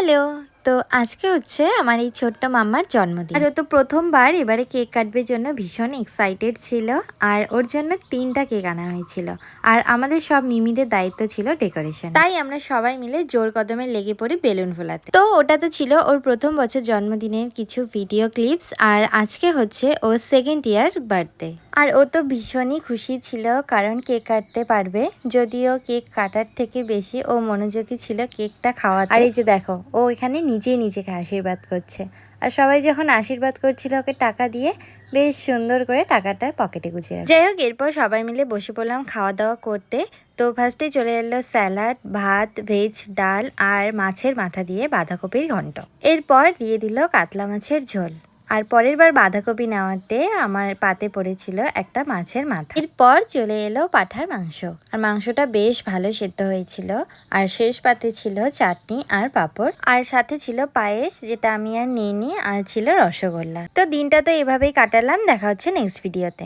Hello. তো আজকে হচ্ছে আমার এই ছোট্ট মাম্মার জন্মদিন, আর ও তো প্রথমবার এবারে কেক কাটবে জন্য ভীষণ এক্সাইটেড ছিল। আর ওর জন্য 3টা কেক আনা হয়েছিল, আর আমাদের সব মিমিদের দায়িত্ব ছিল ডেকোরেশন। তাই আমরা সবাই মিলে জোর কদমে লেগে পড়ি বেলুন ফোলাতে। তো ওটা তো ছিল ওর প্রথম বছর জন্মদিনের কিছু ভিডিও ক্লিপস, আর আজকে হচ্ছে ওর 2nd ইয়ার বার্থডে। আর ও তো ভীষণই খুশি ছিল, কারণ কেক কাটতে পারবে। যদিও কেক কাটার থেকে বেশি ও মনোযোগী ছিল কেকটা খাওয়াতে। আর এই যে দেখো, ও এখানে নিজেই নিজেকে আশীর্বাদ করছে। আর সবাই যখন আশীর্বাদ করছিল ওকে টাকা দিয়ে, বেশ সুন্দর করে টাকাটা পকেটে গুছিয়ে রাখছে। যাই হোক, এরপর সবাই মিলে বসে পড়লাম খাওয়া দাওয়া করতে। তো ফার্স্টে চলে এলো স্যালাড, ভাত, ভেজ, ডাল আর মাছের মাথা দিয়ে বাঁধাকপির ঘন্ট। এরপর দিয়ে দিল কাতলা মাছের ঝোল। আর পরের বার বাঁধাকপি নেওয়াতে আমার পাতে পড়েছিল একটা মাছের মাথা। এরপর চলে এলো পাঁঠার মাংস, আর মাংসটা বেশ ভালো সেদ্ধ হয়েছিল। আর শেষ পাতে ছিল চাটনি আর পাঁপড়, আর সাথে ছিল পায়েস, যেটা আমি আর নিইনি, আর ছিল রসগোল্লা। তো দিনটা তো এভাবেই কাটালাম। দেখা হচ্ছে নেক্সট ভিডিওতে।